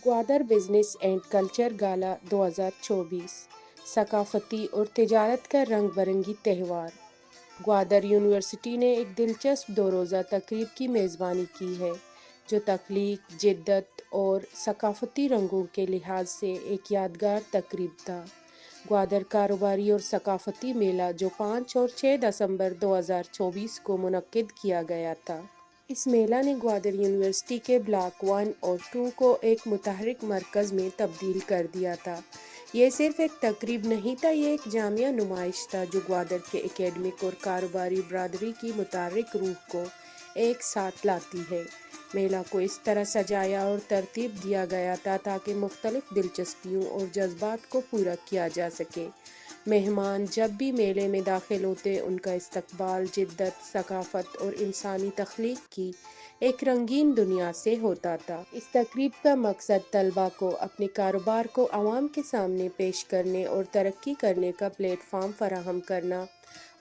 Gwadar business and culture गाला 2024 सकाफती और तिजारत का रंग बरंगी त्यौहार। ग्वादर यूनिवर्सिटी ने एक दिलचस्प दो रोज़ा तकरीब की मेज़बानी की है जो तख्लीक, जिद्दत और सकाफती रंगों के लिहाज से एक यादगार तकरीब था। ग्वादर कारोबारी और सकाफती मेला जो 5 और 6 दिसंबर 2024 को मुनक्किद किया गया था। इस मेला ने ग्वादर यूनिवर्सिटी के ब्लॉक 1 और 2 को एक मुतहर्रिक मरकज़ में तब्दील कर दिया था। ये सिर्फ एक तकरीब नहीं था, ये एक जामिया नुमाइश था जो ग्वादर के एकेडमिक और कारोबारी बरादरी की मुतहर्रिक रूह को एक साथ लाती है। मेला को इस तरह सजाया और तरतीब दिया गया था ताकि मुख्तलिफ दिलचस्पियों और जज्बात को पूरा किया जा सके। मेहमान जब भी मेले में दाखिल होते उनका इस्तकबाल जिद्दत, सकाफत और इंसानी तख्लीक की एक रंगीन दुनिया से होता था। इस तकरीब का मकसद तलबा को अपने कारोबार को आवाम के सामने पेश करने और तरक्की करने का प्लेटफार्म फराहम करना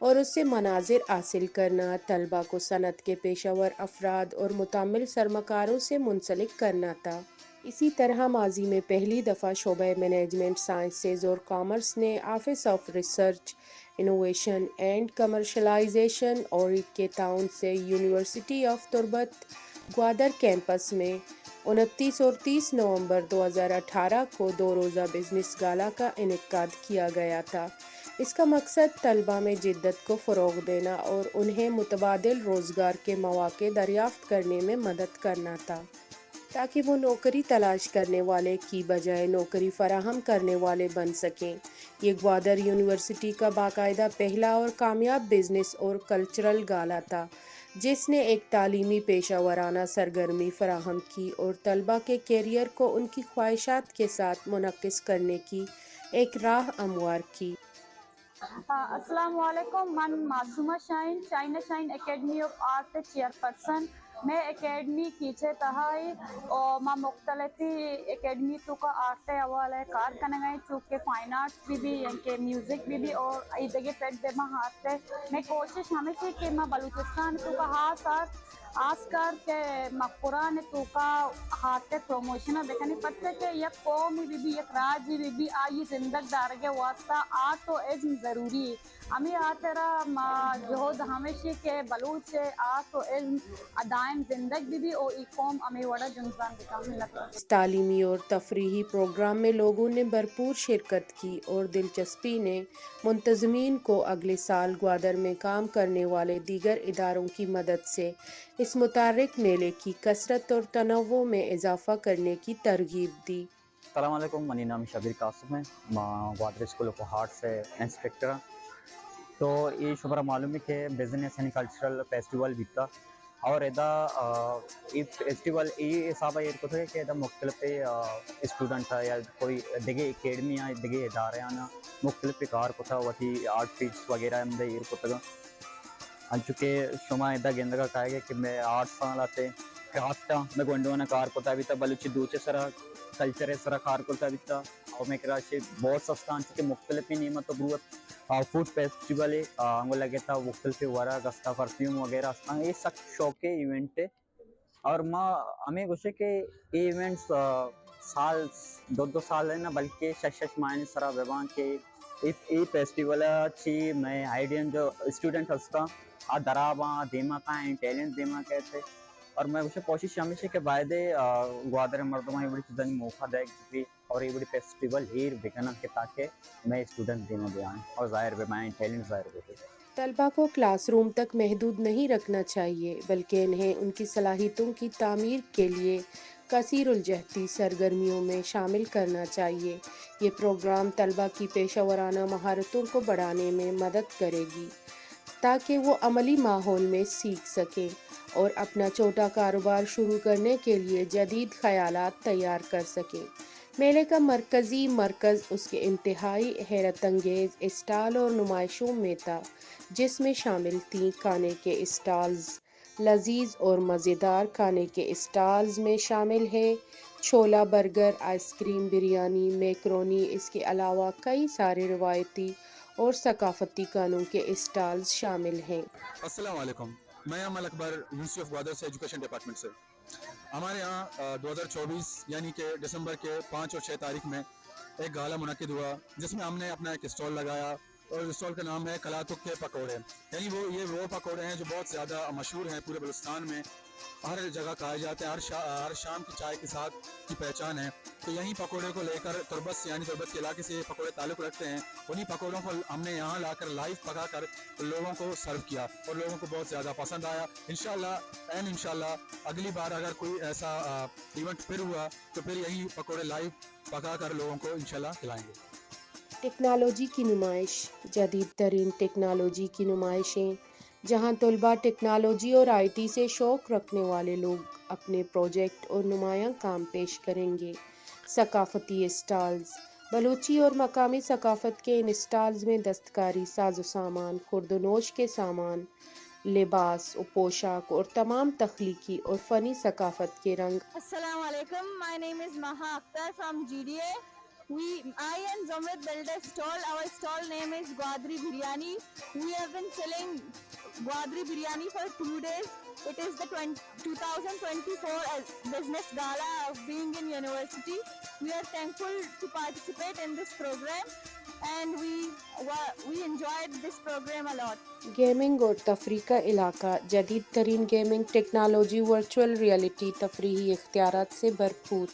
और उससे मनाजिर हासिल करना, तलबा को सनत के पेशावर अफराद और मुतामिल सरमाकारों से मुंसलिक करना था। इसी तरह माजी में पहली दफ़ा शोबे मैनेजमेंट साइंसेज और कॉमर्स ने office of research innovation and commercialisation और के ताउन से university of Turbat Gwadar campus में 29 और 30 नवंबर 2018 को दो रोज़ा बिजनेस गाला का इनेकाद किया गया था। इसका मकसद तलबा में जिद्दत को फ़रोग़ देना और उन्हें मुतबादिल रोज़गार के मौक़े दरियाफ़्त करने में मदद करना था ताकि वो नौकरी तलाश करने वाले की बजाय नौकरी फराहम करने वाले बन सकें। ये ग्वादर यूनिवर्सिटी का बाकायदा पहला और कामयाब बिजनेस और कल्चरल गाला था जिसने एक तालीमी पेशा वराना सरगर्मी फराहम की और तलबा के कैरियर को उनकी ख्वाहिशात के साथ मुनक्किस करने की एक राह हमवार की। अस्सलाम वालेकुम। मन Masuma shine China shine academy of art chairperson मैं एकेडमी कीचे तहाई और मां मुख्तलिफी एकेडमी तो का आर्ट अवाल है कार कनगाई चूँकि फाइन आर्ट्स भी इनके म्यूज़िक भी और इधर पेट दे मां हाथ है मैं कोशिश हमेशा कि मां बलूचिस्तान तो का हाथ आस्कार के मकपुरान तो का हाथ प्रमोशन देखने पड़ते के यक कौम भी यक राज्य भी आई जिंदग दार के वास्ता आर्ट तो इज़्म ज़रूरी हमें आतरा जोहद हमेशा के बलूच आर्ट तो इज़्म अदायम जिंदग भी और एक कौम हमें वड़ा जुनसान दिखाने लगा। इस तालीमी और तफरीही प्रोग्राम में लोगों ने भरपूर शिरकत की और दिलचस्पी ने मुंतज़मीन को अगले साल ग्वादर में काम करने वाले दीगर इदारों की मदद से इस मुतारिक मेले की कसरत और तनव्वुर में इजाफा करने की तरगीब दी। अस्सलाम वालेकुम, मनी नाम शबीर कासिम है, मैं ग्वादर स्कूल ऑफ आर्ट से इंस्पेक्टर। तो ये शुभ्रा मालूम है कि बिजनेस एंड कल्चरल फेस्टिवल बीता और एदा ये फेस्टिवल ये हिसाब है कि एदा मुख्तलिफ स्टूडेंट या कोई दिगे एकेडमी दिगे इदारे मुख्तलिफ कार को वती आर्ट फील्ड्स वगैरह अंचुके शुमा एदा गेंदगा कहेगा कि मैं आर्ट्स लाते क्राफ्ट मैं गोंडोना कार को अभी तक बलूची दूचे सरा कल्चर सरा कार को अभी तक और मैं कराची बहुत सस्ता अंचुके मुख्तलिफ नियमत ग्रुप फूड फेस्टिवल अंगो लगे था मुख्तलिफ वरा गस्ता परफ्यूम वगैरह ये सब शौक के इवेंट है और माँ हमें गुस्से के ये इवेंट्स साल दो साल है ना बल्कि शश मायने सरा व्यवहार के ये फेस्टिवल ची मैं आइडियन जो स्टूडेंट हस्ता आ दराबा देमा का टैलेंट देमा कहते और मैं उसे कोशिश हमेशा के वायदे ग्वादर मर्दमा ये बड़ी चीज़ें मौका दे कि और ये बड़ी फेस्टिवल ही बिकना के ताकि मैं स्टूडेंट देना बयान और ज़ाहिर बे मैं टैलेंट ज़ाहिर होते तलबा को क्लासरूम तक महदूद नहीं रखना चाहिए बल्कि इन्हें उनकी सलाहियतों की तामीर के लिए कसीरुलजहती सरगर्मियों में शामिल करना चाहिए। ये प्रोग्राम तलबा की पेशा वराना महारतों को बढ़ाने में मदद करेगी ताकि वो अमली माहौल में सीख सकें और अपना छोटा कारोबार शुरू करने के लिए जदीद ख़यालात तैयार कर सकें। मेले का मरकज़ी मरकज़ उसके इंतहाई हैरत अंगेज़ स्टॉल और नुमाइशों में था जिसमें शामिल थीं खाने के स्टॉल्स। लजीज और मज़ेदार खाने के स्टॉल्स में शामिल है छोला बर्गर, आइसक्रीम, बिरयानी, मैकरोनी। इसके अलावा कई सारे रिवायती और सकाफती खानों के स्टॉल्स शामिल हैं। अस्सलाम वालेकुम, मैं अमल अकबर यूनिवर्सिटी ऑफ ग्वादर से एजुकेशन डिपार्टमेंट से। ہمارے یہاں 2024 یعنی کہ دسمبر کے 5 اور 6 تاریخ میں ایک گالا منعقد ہوا جس میں ہم نے اپنا ایک اسٹال لگایا اور اسٹال کا نام ہے کلاتک کے پکوڑے. یعنی وہ پکوڑے ہیں جو بہت زیادہ مشہور ہیں پورے بلوچستان میں, ہر جگہ کھائے جاتے ہیں, ہر شام کی چائے کے ساتھ کی پہچان ہے. تو یہیں پکوڑے کو لے کر تربت یعنی تربت کے علاقے سے یہ پکوڑے تعلق رکھتے ہیں. انہیں پکوڑوں کو ہم نے یہاں لا کر لائیو پکا کر لوگوں کو سرو کیا اور لوگوں کو بہت زیادہ پسند آیا. انشاءاللہ اگلی بار اگر کوئی ایسا ایونٹ پھر ہوا تو پھر یہی پکوڑے لائیو پکا کر لوگوں کو انشاءاللہ کھلائیں گے. ٹیکنالوجی کی نمائش. جدید ترین ٹیکنالوجی کی نمائشیں جہاں طلباء ٹیکنالوجی اور آئی ٹی سے شوق رکھنے والے لوگ اپنے پروجیکٹ اور نمایاں کام پیش کریں گے. ثقافتی اسٹالز. بلوچی اور مقامی ثقافت کے ان اسٹالز میں دستکاری ساز و سامان, خورد و نوش کے سامان, لباس و پوشاک اور تمام تخلیقی اور فنی ثقافت کے رنگ. Assalamu alaikum. My name is Maha Akhtar from GDA. I and Zomrit built a stall. Our stall name is Gwadri Biryani. We have been selling Gwadri Biryani for 2 days. It is the 2024 business gala of being in university. We are thankful to participate in this program and we enjoyed this program a lot. Gaming اور تفریح کا علاقہ. جدید ترین gaming technology, virtual reality, تفریحی اختیارات سے بھرپور.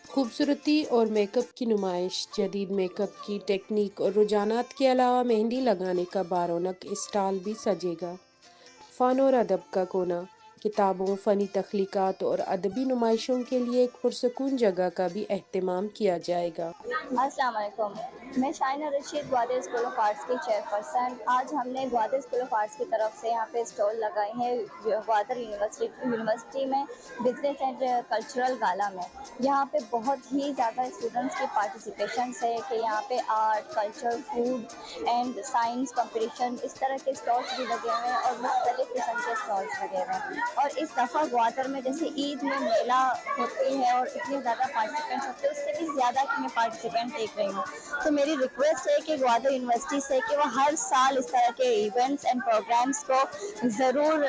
خوبصورتی اور میک اپ کی نمائش. جدید میک اپ کی ٹیکنیک اور رجحانات کے علاوہ مہندی لگانے کا بارونق اسٹال بھی سجے گا. فن اور ادب کا کونا. کتابوں, فنی تخلیقات اور ادبی نمائشوں کے لیے ایک پرسکون جگہ کا بھی اہتمام کیا جائے گا. السلام علیکم. میں Shaina Rasheed Gwadar school of arts کی چیئرپرسن. آج ہم نے گوادر اسکول آف آرٹس کی طرف سے یہاں پہ اسٹال لگائے ہیں گوادر یونیورسٹی میں بزنس اینڈ کلچرل گالا میں. یہاں پہ بہت ہی زیادہ اسٹوڈنٹس کی پارٹیسپیشنس ہے کہ یہاں پہ art, culture, food and science competition اس طرح کے اسٹالس بھی لگے ہوئے ہیں اور مختلف قسم کے اسٹالس لگے ہوئے ہیں. اور اس دفعہ گوادر میں جیسے عید میں میلہ ہوتی ہے اور اتنے زیادہ پارٹیسپینٹس ہوتے ہیں, اس سے بھی زیادہ کہ میں پارٹیسپینٹ دیکھ رہی ہوں. تو میری ریکویسٹ ہے کہ گوادر یونیورسٹی سے کہ وہ ہر سال اس طرح کے ایونٹس اینڈ پروگرامس کو ضرور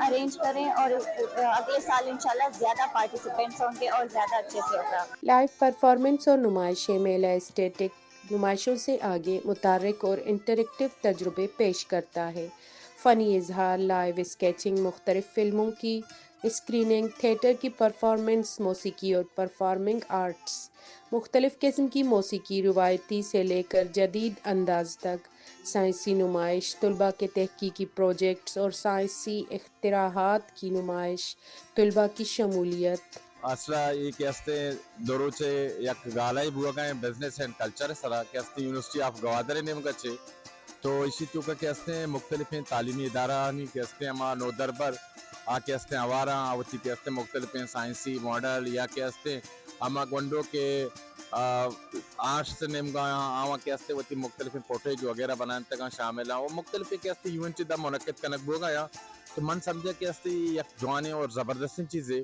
ارینج کریں اور اگلے سال انشاءاللہ زیادہ پارٹیسپینٹس ہوں گے اور زیادہ اچھے سے ہوگا. لائیو پرفارمنس اور نمائشیں. میلہ اسٹیٹک نمائشوں سے آگے متحرک اور انٹریکٹیو تجربے پیش کرتا ہے. فنی اظہار, لائیو اسکیچنگ, مختلف فلموں کی اسکریننگ, تھیٹر کی پرفارمنس, موسیقی اور پرفارمنگ آرٹس. مختلف قسم کی موسیقی, روایتی سے لے کر جدید انداز تک. سائنسی نمائش, طلباء کے تحقیقی پروجیکٹس اور سائنسی اختراعات کی نمائش. طلباء کی شمولیت. اصلا یہ کہتے دروچے یک گالائی بوا گئے بزنس اینڈ کلچر سرا کہتے یونیورسٹی آف گوادر نیم گچے. تو اسی تو کا کہتے ہیں مختلف تعلیمی ادارہ نہیں کہتے ہیں ہمارا نو دربر آ کہتے ہیں آوارہ آوتی کہتے ہیں مختلف سائنسی ماڈل یا کہتے ہیں ہما گونڈوں کے آرٹس نیم گا آواں کہتے ہوتی مختلف فوٹیج وغیرہ بنانے تک شامل ہیں. وہ مختلف کہتے ایونٹ دا منعقد کنک بو گیا تو من سمجھے کہتے یک جوانے اور زبردست چیزیں.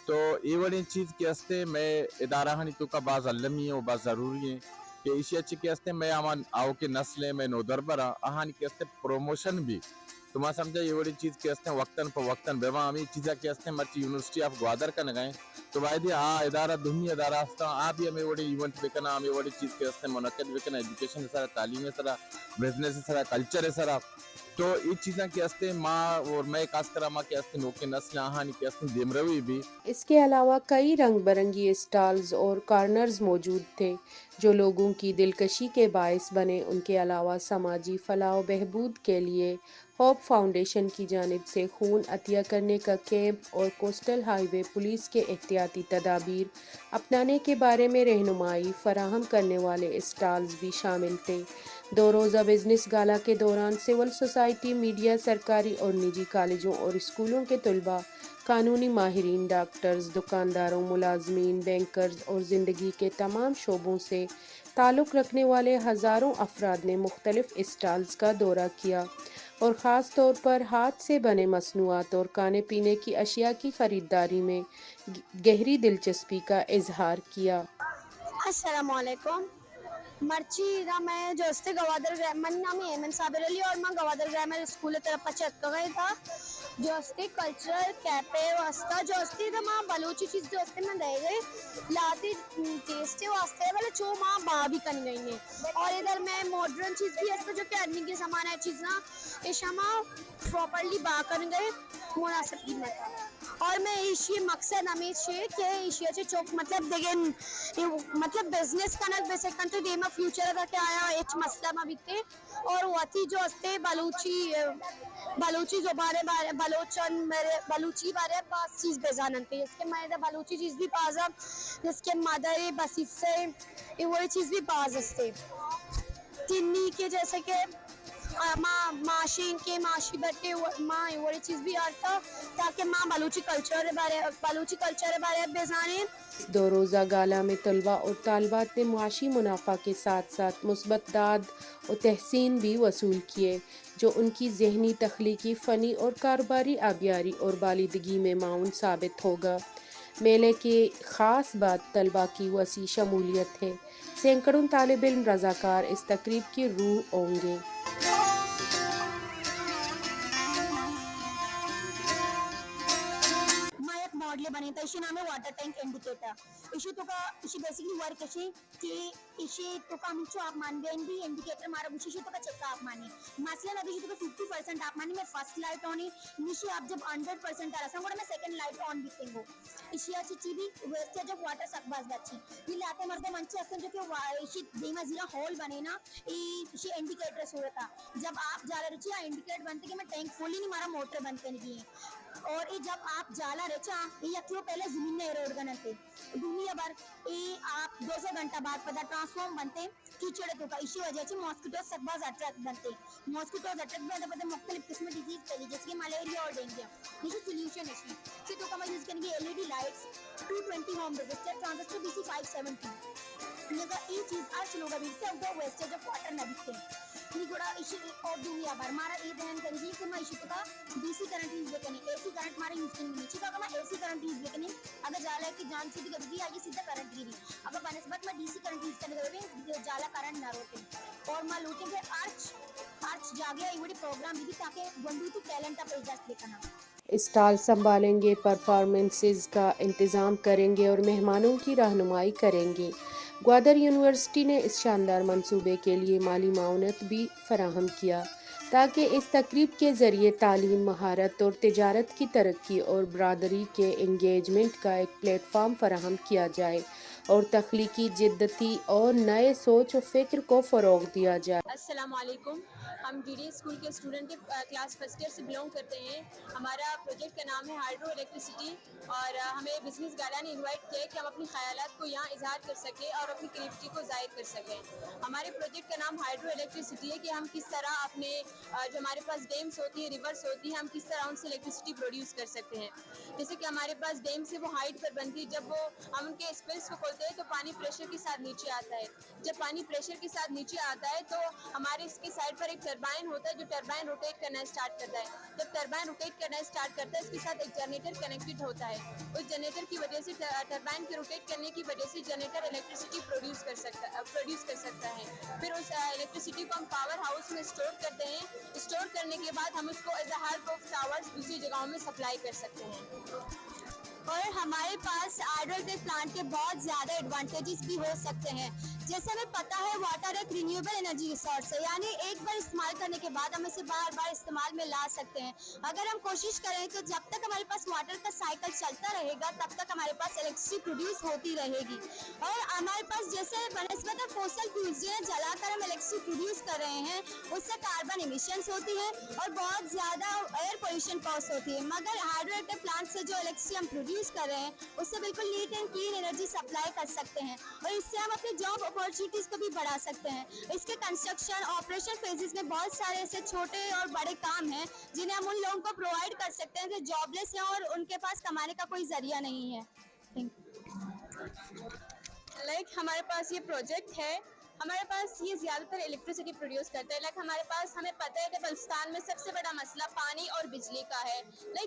تو یہ بڑی چیز کہتے میں ادارہ ہنی تو کا بعض علمی ہے اور بعض ضروری ہے کہ اسی اچھی کہتے میں آمان آؤ کے نسلیں میں نو دربرا آہانی کہتے پروموشن بھی تو میں سمجھا یہ بڑی چیز کہتے ہیں وقتاً پر وقتاً بیوہ ہمیں چیزیں کہتے ہیں مرچی یونیورسٹی آف گوادر کا نگائیں تو باید ادارہ دہنی ادارہ ہستا آپ بھی ہمیں بڑی ایونٹ بکنا ہمیں بڑی چیز کہتے ہیں منعقد بکنا ایجوکیشن سرا تعلیم سرا بزنس سرا کلچر سرا. تو یہ چیزیں کہتے ہیں ماں اور میں خاص کر ماں کہتے ہیں نوکے نسل آہانی کہتے ہیں دیمروی بھی. اس کے علاوہ کئی رنگ برنگی اسٹالز اور کارنرز موجود تھے جو لوگوں کی دلکشی کے باعث بنے. ان کے علاوہ سماجی فلاح و بہبود کے لیے ہوپ فاؤنڈیشن کی جانب سے خون عطیہ کرنے کا کیمپ اور کوسٹل ہائی وے پولیس کے احتیاطی تدابیر اپنانے کے بارے میں رہنمائی فراہم کرنے والے اسٹالز بھی شامل تھے. 2 روزہ بزنس گالا کے دوران سول سوسائٹی, میڈیا, سرکاری اور نجی کالجوں اور اسکولوں کے طلباء, قانونی ماہرین, ڈاکٹرز, دکانداروں, ملازمین, بینکرز اور زندگی کے تمام شعبوں سے تعلق رکھنے والے ہزاروں افراد نے مختلف اسٹالز کا دورہ کیا اور خاص طور پر ہاتھ سے بنے مصنوعات اور کھانے پینے کی اشیاء کی خریداری میں گہری دلچسپی کا اظہار کیا. السلام علیکم. مرچی دا میں جو گوادر من نامی ایمن صابر علی اور میں گوادر گرامر اسکول طرف پچت گئی تھا जो असते कल्चरल कैफे वास्ता जो असते तो माँ बलूची चीज जो असते मैं दे गई लाते टेस्टे वास्ते वाले जो माँ बा भी कर गई ने और इधर मैं मॉडर्न चीज भी है जो कि अर्निंग के सामान है चीज ना इशामा प्रॉपरली बा कर गए मुनासिब कीमत और मैं इशी मकसद हमें छे कि इशियाचे चौक मतलब देगे मतलब बिजनेस करना बेसिक तो देमा फ्यूचर का क्या आया एच मसला में बिकते और वती जो असते बलूची जो बारे बलोचन मेरे बलूची बारे पास चीज बेजानते इसके मैं बलूची चीज भी पाजा जिसके मदर बसीफ से ये वो चीज भी पास असते तिन्नी के जैसे कि माँ माशी के माशी बट्टे माँ वो चीज भी आता ताकि माँ बलूची कल्चर बारे बेजाने। इस दो रोज़ा गाला में तलबा और तालबात ने मुआशी मुनाफा के साथ साथ मुस्बत दाद और तहसीन भी वसूल किए जो उनकी ज़हनी तख्लीकी फ़नी और कारोबारी आबियारी और बालिदगी में माउन साबित होगा। मेले की ख़ास बात तलबा की वसी शमूलियत है। सैकड़ों तालिब इल्म रज़ाकार इस तकरीब की रूह होंगे। मॉडल बने था इशी नाम है वाटर टैंक इंडिकेटर इशी तो का इशी बेसिकली वर्क इशी कि इशी तो का मुझे आप मान गए भी इंडिकेटर मारा मुझे इशी तो का चक्का आप माने मसलन अभी तो का 50% आप माने मैं फर्स्ट लाइट ऑन है निशी आप जब 100% आ रहा संगोड़ा मैं सेकंड लाइट ऑन भी तेंगो इशी अच्छी भी वेस्टेज ऑफ वाटर सकबाज बच्ची ये लाते मर्दे मंचे असन जो कि इशी देमा जीरा होल बने ना इशी इंडिकेटर सूरता जब आप जाला रुचिया इंडिकेट बनते कि मैं टैंक फुल ही नहीं मारा मोटर बनते नहीं और ये जब आप जाला रेचा ये क्यों पहले जमीन में एरोड गनते दुनिया भर ये आप 200 घंटा बाद पता ट्रांसफॉर्म बनते कीचड़ तो का इसी वजह से मॉस्किटो सकबाज अट्रैक्ट बनते मॉस्किटो अट्रैक्ट बनते पता मुख्तलिफ किस्म डिजीज फैली जैसे कि मलेरिया और डेंगू ये सॉल्यूशन है कि तो का यूज करेंगे LED lights 220 home register transistor BC 570 लगा ये चीज आज लोग अभी तो वेस्टेज ऑफ वाटर ना दिखते नहीं थोड़ा इशू और दुनिया भर हमारा ये ध्यान करेंगे कि मैं इशू का डीसी करंट यूज करनी एसी करंट हमारे यूज करनी नीचे का मैं एसी करंट यूज करनी अगर जाला की जान छूटी कभी आगे सीधा करंट गिरी अगर बनस्बत में डीसी करंट यूज करने कभी जाला करंट ना रोके और मैं लूटेंगे आर्च जागे ये बड़ी प्रोग्राम भी ताकि बंदू तो टैलेंट आप एडजस्ट देखना स्टॉल संभालेंगे, परफॉर्मेंसेस का इंतज़ाम करेंगे और मेहमानों की रहनुमाई करेंगे। ग्वादर यूनिवर्सिटी ने इस शानदार मंसूबे के लिए माली माउनत भी फराहम किया ताकि इस तकरीब के ज़रिए तालीम, महारत और तिजारत की तरक्की और बरादरी के इंगेजमेंट का एक प्लेटफॉर्म फराहम किया जाए और तख्लीकी जिद्दती और नए सोच और फ़िक्र को फ़रोग़ दिया जाए। अस्सलाम वालेकुम। हम डीडी स्कूल के स्टूडेंट के क्लास फर्स्ट ईयर से बिलोंग करते हैं। हमारा प्रोजेक्ट का नाम है हाइड्रो इलेक्ट्रिसिटी और हमें बिजनेस गार्डन ने इनवाइट किया कि हम अपनी ख्यालात को यहाँ इजहार कर सकें और अपनी क्रिएटिविटी को जाहिर कर सकें। हमारे प्रोजेक्ट का नाम हाइड्रो इलेक्ट्रिसिटी है कि हम किस तरह अपने जो हमारे पास डैम्स होती है, रिवर्स होती है, हम किस तरह उनसे इलेक्ट्रिसिटी प्रोड्यूस कर सकते हैं। जैसे कि हमारे पास डैम से वो हाइट पर बनती है, जब वो हम उनके स्पेस को खोलते हैं तो पानी प्रेशर के साथ नीचे आता है। जब पानी प्रेशर के साथ नीचे आता है तो हमारे इसके साइड पर एक टरबाइन होता है जो टरबाइन रोटेट करना स्टार्ट करता है। जब टरबाइन रोटेट करना स्टार्ट करता है इसके साथ एक जनरेटर कनेक्टेड होता है। उस जनरेटर की वजह से टरबाइन के रोटेट करने की वजह से जनरेटर इलेक्ट्रिसिटी प्रोड्यूस कर सकता है। फिर उस इलेक्ट्रिसिटी को हम पावर हाउस में स्टोर करते हैं। स्टोर करने के बाद हम उसको as a harp of towers दूसरी जगहों में सप्लाई कर सकते हैं। और हमारे पास हाइड्रोइलेक्ट्रिक प्लांट के बहुत ज़्यादा एडवांटेजेस भी हो सकते हैं। जैसे हमें पता है वाटर एक रिन्यूएबल एनर्जी रिसोर्स है, यानी एक बार इस्तेमाल करने के बाद हम इसे बार बार इस्तेमाल में ला सकते हैं। अगर हम कोशिश करें तो जब तक हमारे पास वाटर का साइकिल चलता रहेगा तब तक हमारे पास इलेक्ट्रिसिटी प्रोड्यूस होती रहेगी। और हमारे पास जैसे बनस्पत फोसिल फ्यूल्स जो है जलाकर हम इलेक्ट्रिसिटी प्रोड्यूस कर रहे हैं उससे कार्बन इमिशंस होती है और बहुत ज़्यादा एयर पोल्यूशन कॉज होती है। मगर हाइड्रोइलेक्ट्रिक प्लांट से जो इलेक्ट्रिसिटी हम प्रोड्यूस कर रहे हैं उससे बिल्कुल neat and clean energy supply कर सकते हैं और इससे हम अपनी जॉब अपॉर्चुनिटीज को भी बढ़ा सकते हैं। इसके कंस्ट्रक्शन ऑपरेशन फेजेस में बहुत सारे ऐसे छोटे और बड़े काम हैं जिन्हें हम उन लोगों को प्रोवाइड कर सकते हैं जो जॉबलेस हैं और उनके पास कमाने का कोई जरिया नहीं है। हमारे पास ये प्रोजेक्ट है, हमारे पास ये ज़्यादातर इलेक्ट्रिसिटी प्रोड्यूस करता है। हमें पता है कि बलूचिस्तान में सबसे बड़ा मसला पानी और बिजली का है।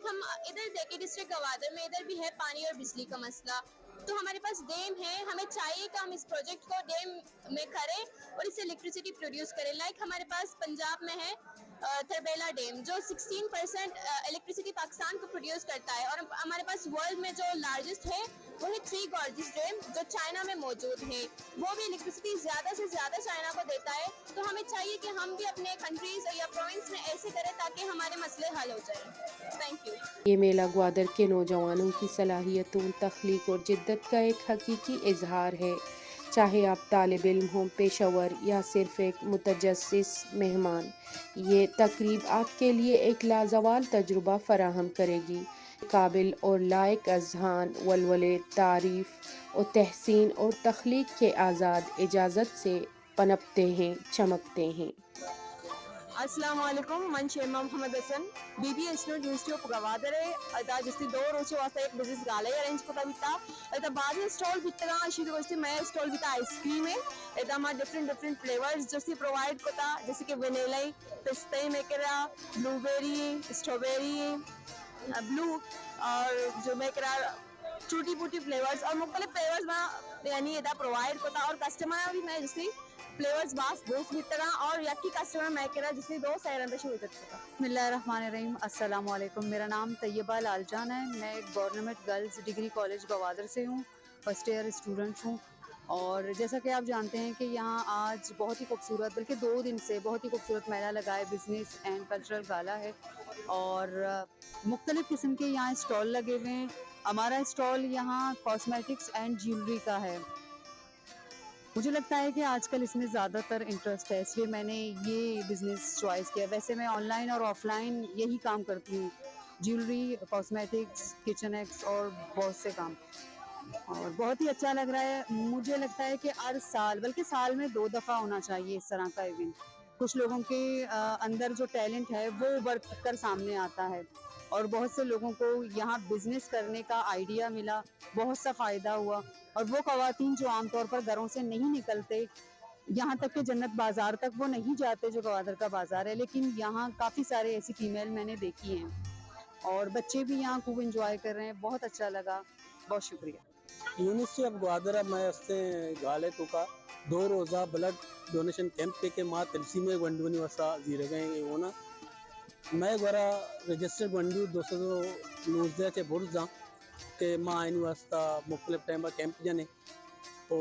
हम इधर देखें डिस्ट्रिक्ट गवादर में इधर भी है पानी और बिजली का मसला। तो हमारे पास डैम है, हमें चाहिए कि हम इस प्रोजेक्ट को डैम में करें और इससे इलेक्ट्रिसिटी प्रोड्यूस करें। लाइक हमारे पास पंजाब में है थरबेला डैम जो 16% इलेक्ट्रिसिटी पाकिस्तान को प्रोड्यूस करता है, और हमारे पास वर्ल्ड में जो लार्जेस्ट है वो है थ्री गॉर्जेस डैम जो चाइना में मौजूद है, वो भी इलेक्ट्रिसिटी ज़्यादा से ज़्यादा चाइना को देता है। तो हमें चाहिए कि हम भी अपने कंट्रीज या प्रोविंस में ऐसे करें ताकि हमारे मसले हल हो जाए। Thank you. ये मेला ग्वादर के नौजवानों की सलाहियतों, तख्लीक और जिद्दत का एक हकीकी इजहार है। चाहे आप तालिब इल्म हों, पेशावर या सिर्फ एक मुतजस्सिस मेहमान, ये तकरीब आपके लिए एक लाजवाल तजुर्बा फराहम करेगी। काबिल और लायक अजहान वलवले तारीफ़ और तहसीन और तख्लीक के आज़ाद इजाज़त से पनपते हैं, चमकते हैं। अस्सलाम वालेकुम, मन शेमा Mohammad Hasan BBA student university of गवादरे अदा जिसती 2 रोचे वास्ते एक बिजनेस गाले अरेंज कोता बिता अदा बाद में स्टॉल बितरा अशी गोस्ती मैं स्टॉल बिता आइसक्रीम है अदा मा डिफरेंट फ्लेवर्स जैसे प्रोवाइड कोता जैसे कि वनीला पिस्ते में करा ब्लूबेरी स्ट्रॉबेरी ब्लू और जो मैं करा टूटी फूटी फ्लेवर्स और मुख्तलिफ फ्लेवर्स में यानी अदा प्रोवाइड कोता और कस्टमर भी मैं जैसे फ्लेवर्स बास दोस्त भी तरह और यकी कस्टमर मैं करा जिससे दो सैरन पे शुरू करता। बिस्मिल्लाहिर्रहमानिर्रहीम, अस्सलाम वालेकुम। मेरा नाम तैयबा लालजान है। मैं एक government girls degree college Gwadar से हूँ, फर्स्ट ईयर स्टूडेंट हूँ। और जैसा कि आप जानते हैं कि यहाँ आज बहुत ही खूबसूरत, बल्कि 2 दिन से बहुत ही खूबसूरत मेला लगा है, बिजनेस एंड कल्चरल गाला है और मुख्तलिफ़ किस्म के यहाँ स्टॉल लगे हुए हैं। हमारा स्टॉल यहाँ कॉस्मेटिक्स एंड ज्वेलरी का है। मुझे लगता है कि आजकल इसमें ज़्यादातर इंटरेस्ट है, इसलिए मैंने ये बिज़नेस चॉइस किया। वैसे मैं ऑनलाइन और ऑफलाइन यही काम करती हूँ, ज्वेलरी, कॉस्मेटिक्स, किचन एक्स और बहुत से काम, और बहुत ही अच्छा लग रहा है। मुझे लगता है कि हर साल, बल्कि साल में 2 दफ़ा होना चाहिए इस तरह का इवेंट। कुछ लोगों के अंदर जो टैलेंट है वो उभर कर सामने आता है और बहुत से लोगों को यहाँ बिजनेस करने का आइडिया मिला, बहुत सा फ़ायदा हुआ। और वो ख़वातीन जो आमतौर पर घरों से नहीं निकलते, यहाँ तक कि जन्नत बाज़ार तक वो नहीं जाते जो गवादर का बाज़ार है, लेकिन यहाँ काफ़ी सारे ऐसी फ़ीमेल मैंने देखी हैं और बच्चे भी यहाँ खूब इंजॉय कर रहे हैं। बहुत अच्छा लगा, बहुत शुक्रिया। यूनिवर्सिटी ऑफ ग्वादर में गाले तो का 2 रोज़ा ब्लड डोनेशन कैंप के माँ तलसी में गंडूनी वसा जीरे गए होना मैं गोरा रजिस्टर्ड गंडू 219 के बुर्ज जा के माँ आईनी वास्ता मुख्तलिफ टाइम पर कैंप जाने तो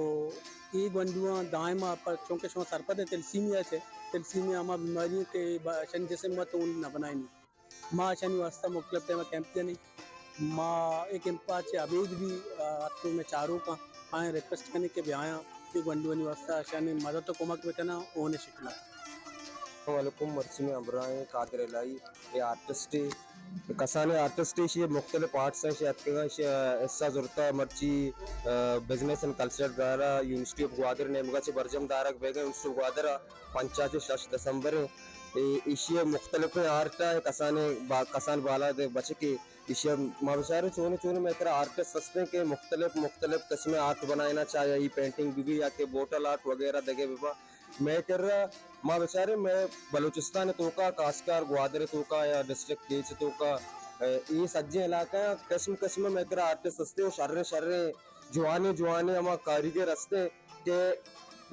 ये गंडुआ दाएँ माँ पर चौंके शो सरपद तलसी में आचे तलसी में आमा बीमारियों के शन जैसे मत उन न बनाए नहीं माँ शनि वास्ता मुख्तलिफ टाइम कैंप जाने माँ एक कैंप आचे अबेद भी आपको में चारों का आए रिक्वेस्ट करने के भी आया कि गंडुआ वास्ता शनि मदद तो कुमक बेटना होने शिकला वालेकुम मर्ची अब्राए कादर लाई ये आर्टिस्ट कसाने आर्टिस्ट ये मुख्तलिफ आर्ट्स हैं ऐसा ज़रूरत है मर्ची बिजनेस एंड कल्चर दारा यूनिवर्सिटी ऑफ ग्वादर ने मुझे बरजम दारक बेगे यूनिवर्सिटी ऑफ ग्वादर 5 दिसंबर इशिया मुख्तलिफ आर्ट है कसाने कसान बाला दे बचे के इशिया मावशारे चोने चोने में तेरा आर्टिस्ट सस्ते के मुख्तलिफ किस्में आर्ट बनाना चाहिए ये पेंटिंग भी या के बोटल आर्ट वगैरह दगे बिबा मैं कर रहा माँ बेचारे मैं बलूचिस्तान तो का कास्कार ग्वादर तो का या डिस्ट्रिक्ट केच तो का ये सज्जे इलाका किस्म में तेरा आर्टिस्ट सस्ते और शर्रे जुआने हमारा कारीगर रस्ते के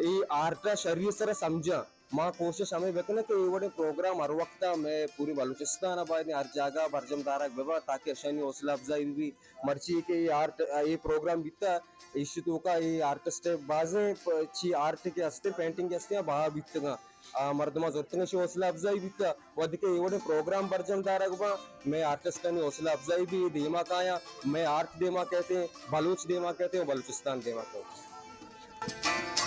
ये आर्ट शरीर से समझा माँ कोशिश हमें बेकने कि ये बड़े प्रोग्राम हर वक्त मैं पूरी बलूचिस्तान आबाद हर जगह बरजम दारक बेबा ताकि अशनी हौसला अफजाई भी मर्ची के ये आर्ट ये प्रोग्राम बीता इशू तो का ये आर्टिस्ट बाजे ची आर्ट के हस्ते पेंटिंग के हस्ते बाहर बीतगा मर्दमा जरूरत से हौसला अफजाई बीता वध के ये प्रोग्राम बरजम दारक बा मैं आर्टिस्ट ने हौसला अफजाई भी देमा काया मैं आर्ट देमा कहते हैं बलूच देमा कहते हैं बलूचिस्तान देमा कहते हैं।